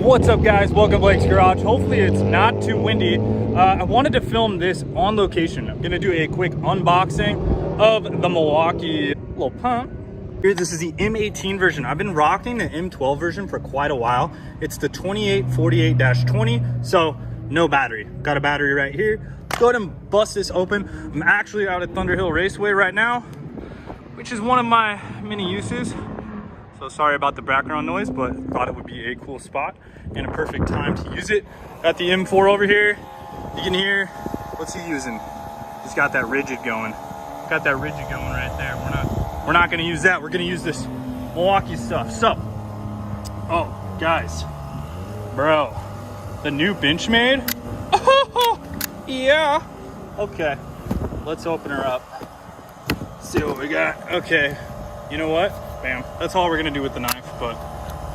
What's up, guys? Welcome to Blake's Garage. Hopefully it's not too windy. I wanted to film this on location. I'm gonna do a quick unboxing of the Milwaukee little pump. Here, this is the M18 version. I've been rocking the M12 version for quite a while. It's the 2848-20, so no battery. Got a battery right here. Let's go ahead and bust this open. I'm actually out at Thunderhill Raceway right now, which is one of my many uses. So sorry about the background noise, but thought it would be a cool spot and a perfect time to use it. Got the M4 over here. You can hear, what's he using? He's got that rigid going. Got that rigid going right there. We're not gonna use that. We're gonna use this Milwaukee stuff. So, oh, guys, bro, the new Benchmade. Oh, yeah. Okay, let's open her up. See what we got. Okay, you know what? Bam. That's all we're gonna do with the knife, but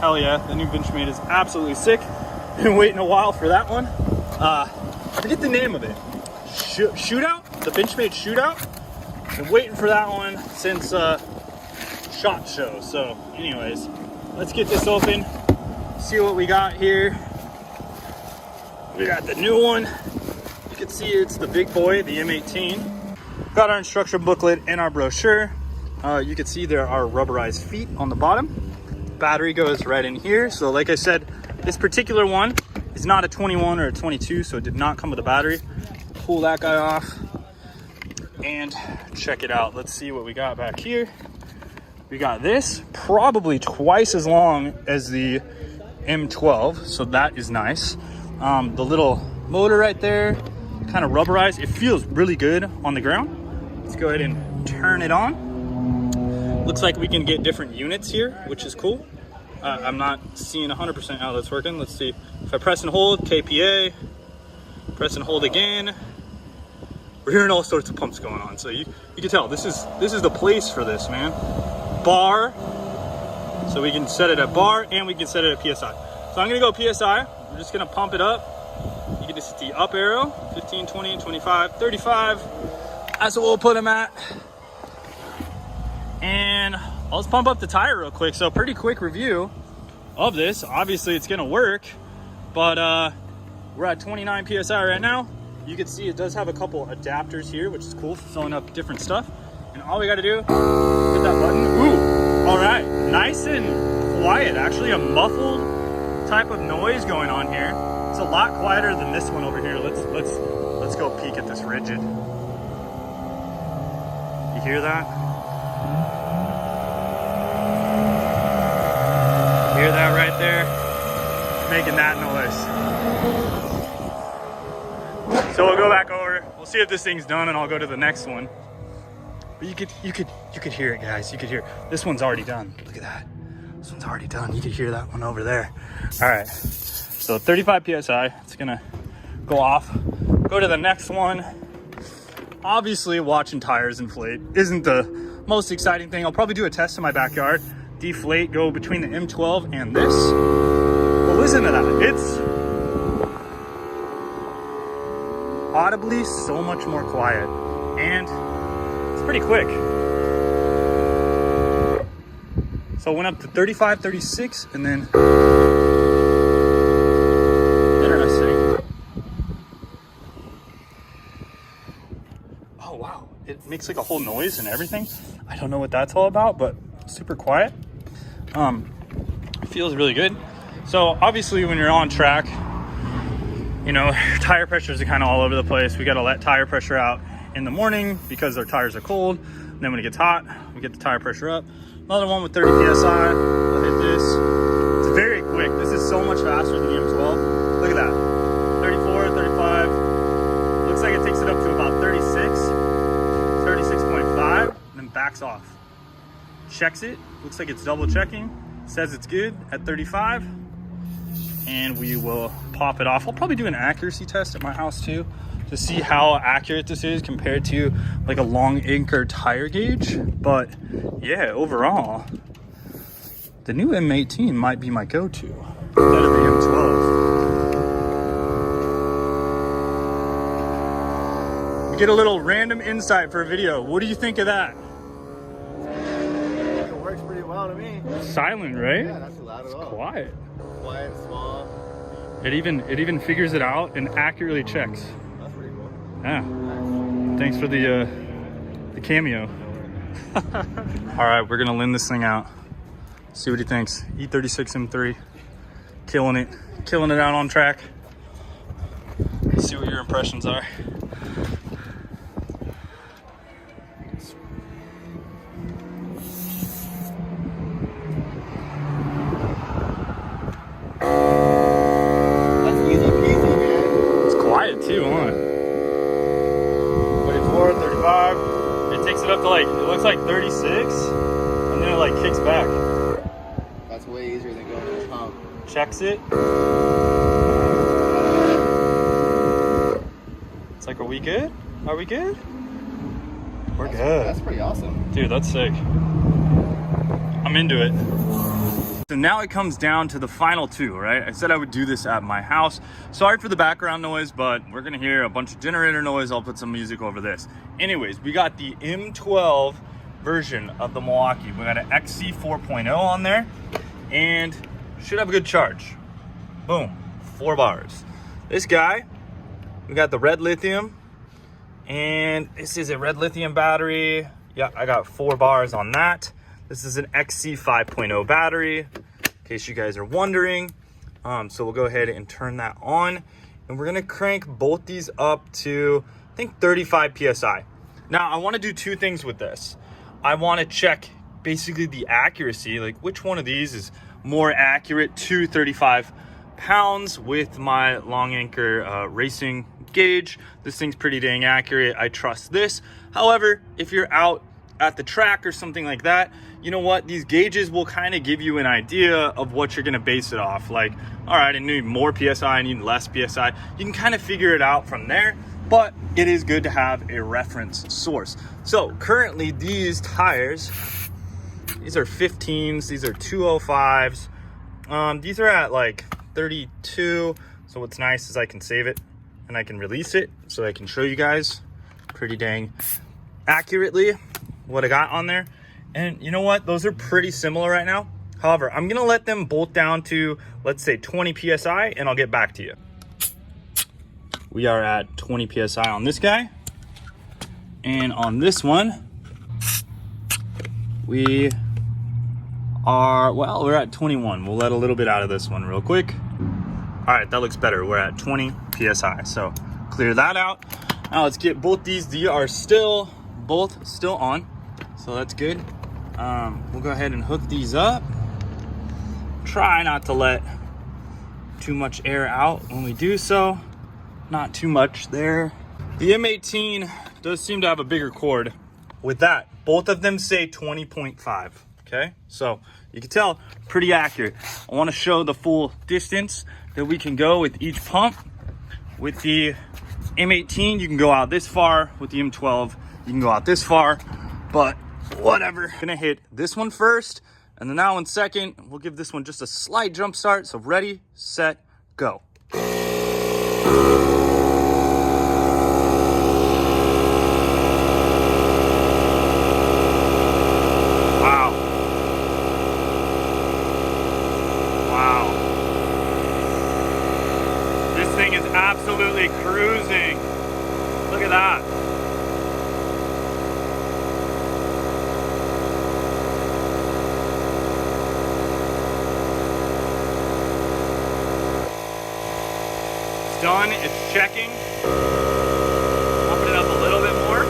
hell yeah, the new Benchmade is absolutely sick. Been waiting a while for that one. Forget the name of it. Shootout? The Benchmade Shootout? Been waiting for that one since SHOT Show. So anyways, let's get this open, see what we got here. We got the new one. You can see it's the big boy, the M18. Got our instruction booklet and our brochure. You can see there are rubberized feet on the bottom. Battery goes right in here. So like I said, this particular one is not a 21 or a 22, so it did not come with a battery. Pull that guy off and check it out. Let's see what we got back here. We got this, probably twice as long as the M12, so that is nice. The little motor right there, kind of rubberized. It feels really good on the ground. Let's go ahead and turn it on. Looks like we can get different units here, which is cool. I'm not seeing 100% how that's working. Let's see. If I press and hold, KPA, press and hold again. We're hearing all sorts of pumps going on. So you can tell this is the place for this, man. Bar. So we can set it at bar and we can set it at PSI. So I'm gonna go PSI. We're just gonna pump it up. You can just see the up arrow, 15, 20, 25, 35. That's what we'll put them at. And I'll just pump up the tire real quick. So pretty quick review of this. Obviously it's gonna work, but we're at 29 PSI right now. You can see it does have a couple adapters here, which is cool for filling up different stuff. And all we gotta do, hit that button. Ooh, all right, nice and quiet. Actually a muffled type of noise going on here. It's a lot quieter than this one over here. Let's go peek at this rigid. You hear that? Hear that right there? It's making that noise. So we'll go back over. We'll see if this thing's done, and I'll go to the next one. But you could hear it, guys. You could hear. This one's already done. Look at that. This one's already done. You could hear that one over there. All right. So 35 PSI. It's gonna go off. Go to the next one. Obviously, watching tires inflate isn't the most exciting thing. I'll probably do a test in my backyard. Deflate, go between the M12 and this. But listen to that. It's audibly so much more quiet, and it's pretty quick. So it went up to 35, 36, and then interesting. Oh wow, it makes like a whole noise and everything. I don't know what that's all about, but super quiet. Feels really good. So obviously when you're on track, you know, tire pressures are kind of all over the place. We got to let tire pressure out in the morning because our tires are cold. And then when it gets hot, we get the tire pressure up. Another one with 30 PSI. We'll hit this. It's very quick. This is so much faster than the M12. Look at that. 34, 35. Looks like it takes it up to about 36, 36.5, and then backs off. Checks it. Looks like it's double checking. Says it's good at 35. And we will pop it off. I'll probably do an accuracy test at my house too to see how accurate this is compared to like a long anchor tire gauge. But yeah, overall, the new M18 might be my go-to instead of the M12. We get a little random insight for a video. What do you think of that? It works pretty well to me. Silent, right? Yeah, not too loud at all. Quiet. Quiet, small. It even figures it out and accurately checks. That's pretty cool. Yeah. Nice. Thanks for the cameo. All right, we're gonna lend this thing out. See what he thinks. E36 M3, killing it out on track. Let's see what your impressions are. That's easy peasy, man. It's quiet too, huh? 24, 35. It takes it up to like, it looks like 36, and then it like kicks back. That's way easier than going to the pump. Checks it. It's like, are we good? Are we good? We're good. That's pretty awesome. Dude, that's sick. I'm into it. So now it comes down to the final two, right? I said I would do this at my house. Sorry for the background noise, but we're gonna hear a bunch of generator noise. I'll put some music over this. Anyways, we got the M12 version of the Milwaukee. We got an XC 4.0 on there and should have a good charge. Boom, 4 bars. This guy, we got the red lithium, and this is a red lithium battery. Yeah, I got 4 bars on that. This is an XC 5.0 battery, in case you guys are wondering. So we'll go ahead and turn that on, and we're gonna crank both these up to, I think, 35 PSI. Now, I wanna do 2 things with this. I wanna check basically the accuracy, like which one of these is more accurate to 35 pounds with my long anchor racing gauge. This thing's pretty dang accurate. I trust this. However, if you're out at the track or something like that, you know what? These gauges will kind of give you an idea of what you're gonna base it off. Like, all right, I need more PSI, I need less PSI. You can kind of figure it out from there, but it is good to have a reference source. So currently these tires, these are 15s, these are 205s. These are at like 32. So what's nice is I can save it and I can release it so I can show you guys pretty dang accurately what I got on there. And you know what? Those are pretty similar right now. However, I'm gonna let them bolt down to, let's say, 20 PSI, and I'll get back to you. We are at 20 PSI on this guy. And on this one, we are, well, we're at 21. We'll let a little bit out of this one real quick. All right, that looks better. We're at 20 PSI. So clear that out. Now let's get both these. These are both still on. So that's good. We'll go ahead and hook these up. Try not to let too much air out when we do so. Not too much there. The M18 does seem to have a bigger cord. With that, both of them say 20.5. Okay, so you can tell pretty accurate. I want to show the full distance that we can go with each pump. With the M18, you can go out this far. With the M12, you can go out this far, but whatever. Gonna hit this one first, and then that one second. We'll give this one just a slight jump start. So ready, set, go. Thing is absolutely cruising. Look at that. It's done, it's checking. Pump it up a little bit more.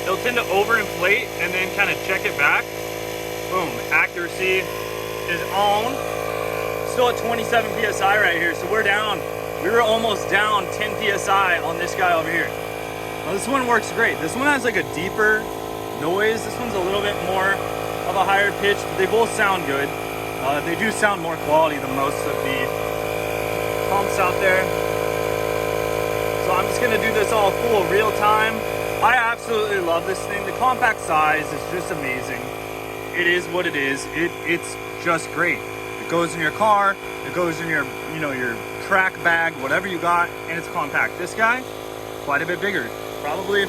They'll tend to overinflate and then kind of check it back. Boom, accuracy is on. Still at 27 PSI right here, so we're down. We were almost down 10 PSI on this guy over here. Now this one works great. This one has like a deeper noise. This one's a little bit more of a higher pitch, but they both sound good. They do sound more quality than most of the pumps out there. So I'm just gonna do this all full real time. I absolutely love this thing. The compact size is just amazing. It is what it is. It's just great. It goes in your car, it goes in your, you know, your track bag, whatever you got, and it's compact. This guy, quite a bit bigger, probably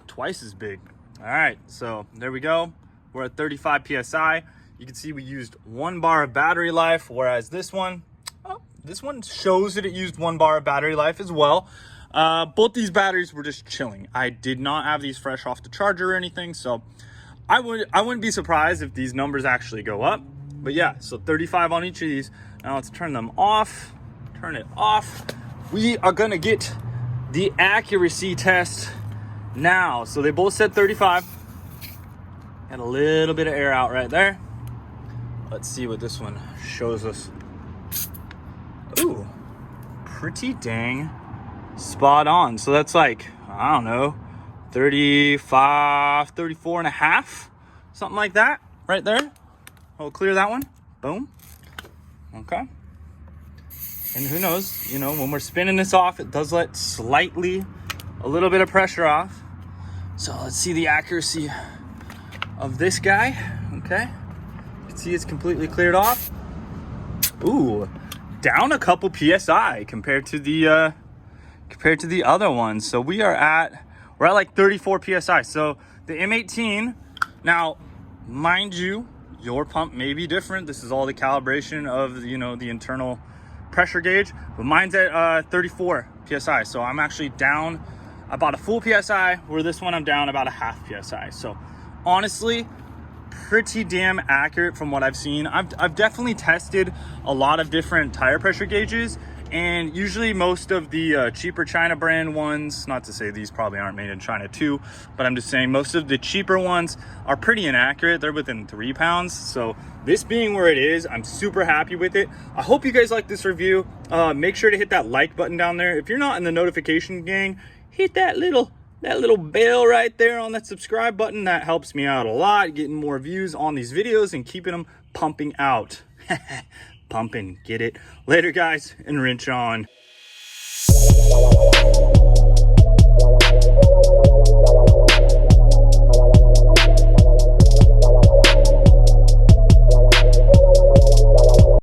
twice as big. All right, so there we go. We're at 35 PSI. You can see we used 1 bar of battery life, whereas this one shows that it used 1 bar of battery life as well. Both these batteries were just chilling. I did not have these fresh off the charger or anything, so I wouldn't be surprised if these numbers actually go up. But yeah, so 35 on each of these. Now let's turn them off. Turn it off. We are gonna get the accuracy test now. So they both said 35. Got a little bit of air out right there. Let's see what this one shows us. Ooh, pretty dang spot on. So that's like, I don't know, 35, 34 and a half, something like that right there. We'll clear that one. Boom. Okay. And who knows, you know, when we're spinning this off, it does let a little bit of pressure off. So let's see the accuracy of this guy. Okay. You can see it's completely cleared off. Ooh, down a couple PSI compared to the other ones. So we're at like 34 PSI. So the M18, now, mind you, your pump may be different. This is all the calibration of, you know, the internal pressure gauge, but mine's at 34 PSI. So I'm actually down about a full PSI, where this one I'm down about a half PSI. So honestly, pretty damn accurate from what I've seen. I've definitely tested a lot of different tire pressure gauges, and usually most of the cheaper China brand ones, not to say these probably aren't made in China too, but I'm just saying most of the cheaper ones are pretty inaccurate. They're within 3 pounds. So this being where it is, I'm super happy with it. I hope you guys like this review. Make sure to hit that like button down there. If you're not in the notification gang, hit that little bell right there on that subscribe button. That helps me out a lot, getting more views on these videos and keeping them pumping out. Pumping, get it? Later, guys, and wrench on.